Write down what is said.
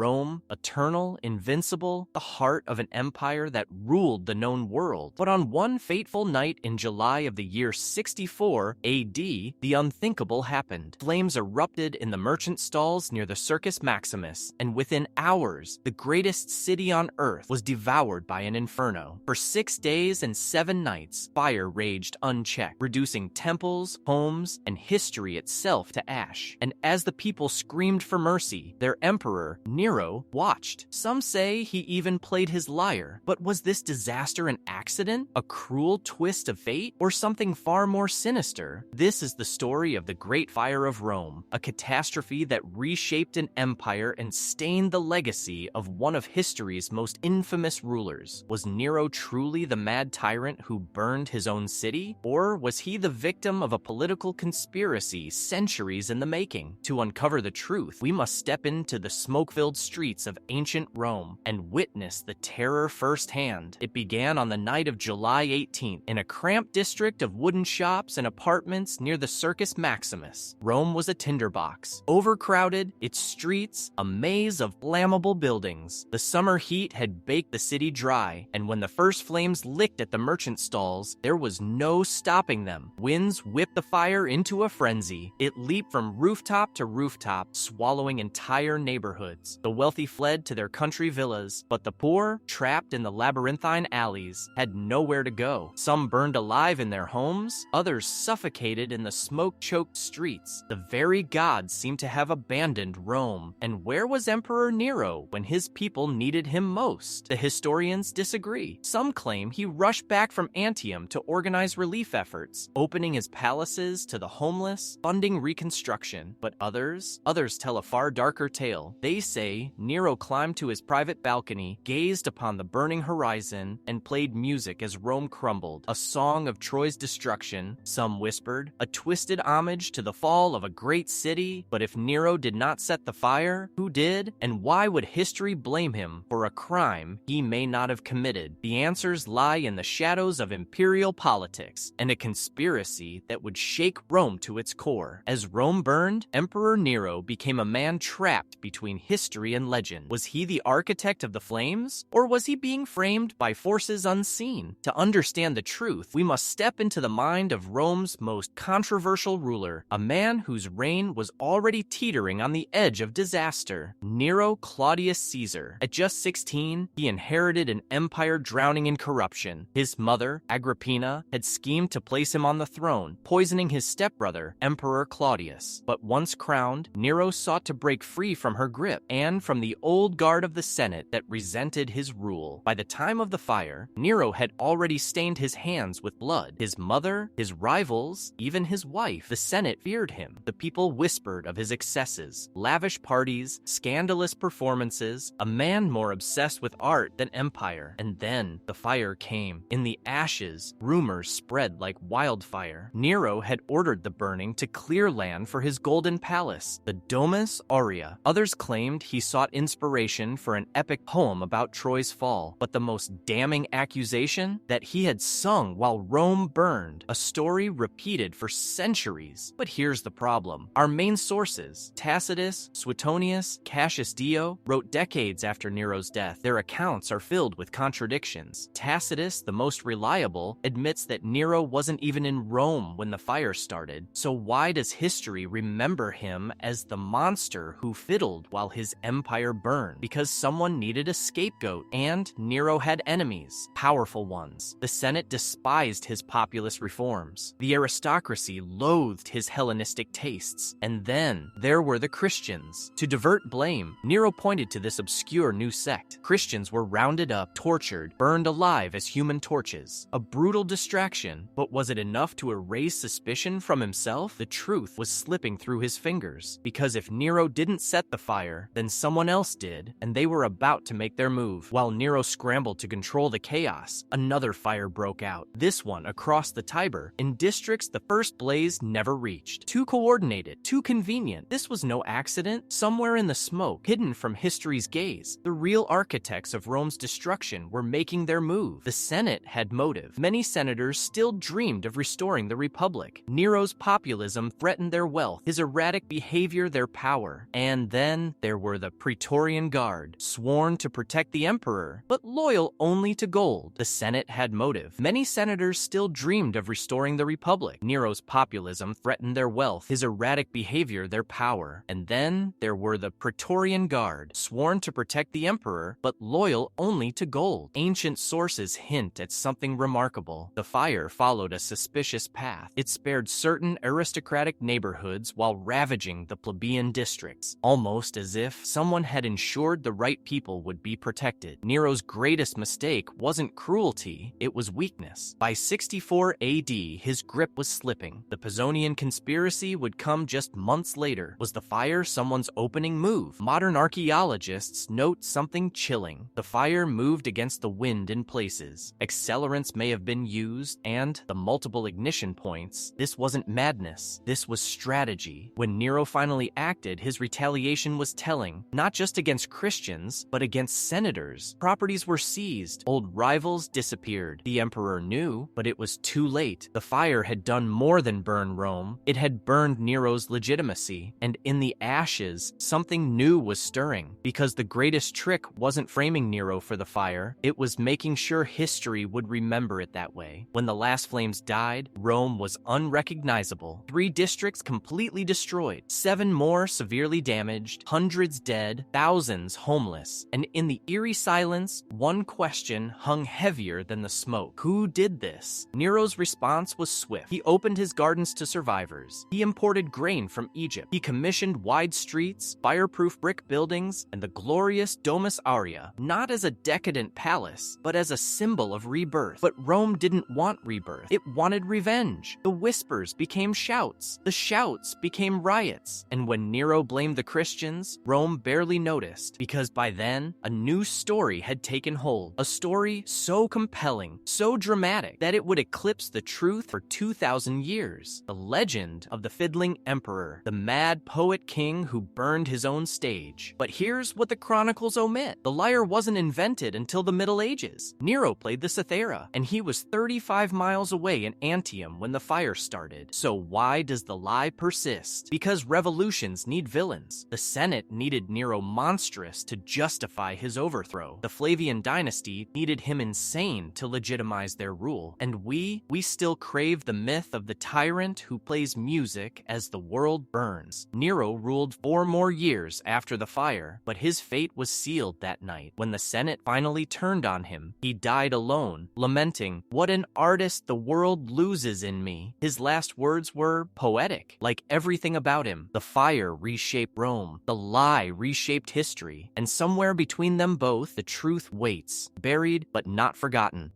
Rome, eternal, invincible, the heart of an empire that ruled the known world. But on one fateful night in July of the year 64 AD, the unthinkable happened. Flames erupted in the merchant stalls near the Circus Maximus, and within hours, the greatest city on earth was devoured by an inferno. For 6 days and 7 nights, fire raged unchecked, reducing temples, homes, and history itself to ash. And as the people screamed for mercy, their emperor, Nero, watched. Some say he even played his lyre. But was this disaster an accident, a cruel twist of fate, or something far more sinister? This is the story of the Great Fire of Rome, a catastrophe that reshaped an empire and stained the legacy of one of history's most infamous rulers. Was Nero truly the mad tyrant who burned his own city? Or was he the victim of a political conspiracy centuries in the making? To uncover the truth, we must step into the smoke-filled streets of ancient Rome and witness the terror firsthand. It began on the night of July 18th in a cramped district of wooden shops and apartments near the Circus Maximus. Rome was a tinderbox, overcrowded, its streets a maze of flammable buildings. The summer heat had baked the city dry, and when the first flames licked at the merchant stalls, there was no stopping them. Winds whipped the fire into a frenzy. It leaped from rooftop to rooftop, swallowing entire neighborhoods. The wealthy fled to their country villas, but the poor, trapped in the labyrinthine alleys, had nowhere to go. Some burned alive in their homes, others suffocated in the smoke-choked streets. The very gods seemed to have abandoned Rome. And where was Emperor Nero when his people needed him most? The historians disagree. Some claim he rushed back from Antium to organize relief efforts, opening his palaces to the homeless, funding reconstruction. But others tell a far darker tale. They say Nero climbed to his private balcony, gazed upon the burning horizon, and played music as Rome crumbled, a song of Troy's destruction, some whispered, a twisted homage to the fall of a great city. But if Nero did not set the fire, who did? And why would history blame him for a crime he may not have committed? The answers lie in the shadows of imperial politics and a conspiracy that would shake Rome to its core. As Rome burned, Emperor Nero became a man trapped between history and legend. Was he the architect of the flames, or was he being framed by forces unseen? To understand the truth, we must step into the mind of Rome's most controversial ruler, a man whose reign was already teetering on the edge of disaster: Nero Claudius Caesar. At just 16, he inherited an empire drowning in corruption. His mother, Agrippina, had schemed to place him on the throne, poisoning his stepbrother, Emperor Claudius. But once crowned, Nero sought to break free from her grip and from the old guard of the Senate that resented his rule. By the time of the fire, Nero had already stained his hands with blood. His mother, his rivals, even his wife. The Senate feared him. The people whispered of his excesses, lavish parties, scandalous performances, a man more obsessed with art than empire. And then the fire came. In the ashes, rumors spread like wildfire. Nero had ordered the burning to clear land for his golden palace, the Domus Aurea. Others claimed he sought inspiration for an epic poem about Troy's fall, but the most damning accusation? That he had sung while Rome burned, a story repeated for centuries. But here's the problem. Our main sources, Tacitus, Suetonius, Cassius Dio, wrote decades after Nero's death. Their accounts are filled with contradictions. Tacitus, the most reliable, admits that Nero wasn't even in Rome when the fire started. So why does history remember him as the monster who fiddled while his empire burned? Because someone needed a scapegoat, and Nero had enemies, powerful ones. The Senate despised his populist reforms. The aristocracy loathed his Hellenistic tastes. And then there were the Christians. To divert blame, Nero pointed to this obscure new sect. Christians were rounded up, tortured, burned alive as human torches. A brutal distraction, but was it enough to erase suspicion from himself? The truth was slipping through his fingers, because if Nero didn't set the fire, then someone else did, and they were about to make their move. While Nero scrambled to control the chaos, another fire broke out, this one across the Tiber, in districts the first blaze never reached. Too coordinated, too convenient. This was no accident. Somewhere in the smoke, hidden from history's gaze, the real architects of Rome's destruction were making their move. The Senate had motive. Many senators still dreamed of restoring the Republic. Nero's populism threatened their wealth, his erratic behavior their power. And then there were the the Praetorian Guard, sworn to protect the emperor, but loyal only to gold. The Senate had motive. Many senators still dreamed of restoring the Republic. Nero's populism threatened their wealth, his erratic behavior their power. And then there were the Praetorian Guard, sworn to protect the emperor, but loyal only to gold. Ancient sources hint at something remarkable. The fire followed a suspicious path. It spared certain aristocratic neighborhoods while ravaging the plebeian districts, almost as if someone had ensured the right people would be protected. Nero's greatest mistake wasn't cruelty, it was weakness. By 64 AD, his grip was slipping. The Pisonian conspiracy would come just months later. Was the fire someone's opening move? Modern archaeologists note something chilling. The fire moved against the wind in places. Accelerants may have been used, and the multiple ignition points. This wasn't madness, this was strategy. When Nero finally acted, his retaliation was telling, not just against Christians, but against senators. Properties were seized, old rivals disappeared. The emperor knew, but it was too late. The fire had done more than burn Rome. It had burned Nero's legitimacy, and in the ashes, something new was stirring. Because the greatest trick wasn't framing Nero for the fire, it was making sure history would remember it that way. When the last flames died, Rome was unrecognizable. 3 districts completely destroyed, 7 more severely damaged, hundreds dead, thousands homeless. And in the eerie silence, one question hung heavier than the smoke. Who did this? Nero's response was swift. He opened his gardens to survivors. He imported grain from Egypt. He commissioned wide streets, fireproof brick buildings, and the glorious Domus Aurea, not as a decadent palace, but as a symbol of rebirth. But Rome didn't want rebirth. It wanted revenge. The whispers became shouts. The shouts became riots. And when Nero blamed the Christians, Rome barely noticed, because by then, a new story had taken hold. A story so compelling, so dramatic, that it would eclipse the truth for 2,000 years. The legend of the fiddling emperor, the mad poet king who burned his own stage. But here's what the chronicles omit. The lyre wasn't invented until the Middle Ages. Nero played the cithara, and he was 35 miles away in Antium when the fire started. So why does the lie persist? Because revolutions need villains. The Senate needed Nero monstrous to justify his overthrow. The Flavian dynasty needed him insane to legitimize their rule. And we still crave the myth of the tyrant who plays music as the world burns. Nero ruled 4 more years after the fire, but his fate was sealed that night. When the Senate finally turned on him, he died alone, lamenting, "What an artist the world loses in me." His last words were poetic. Like everything about him, the fire reshaped Rome, the lie reshaped history, and somewhere between them both, the truth waits, buried but not forgotten.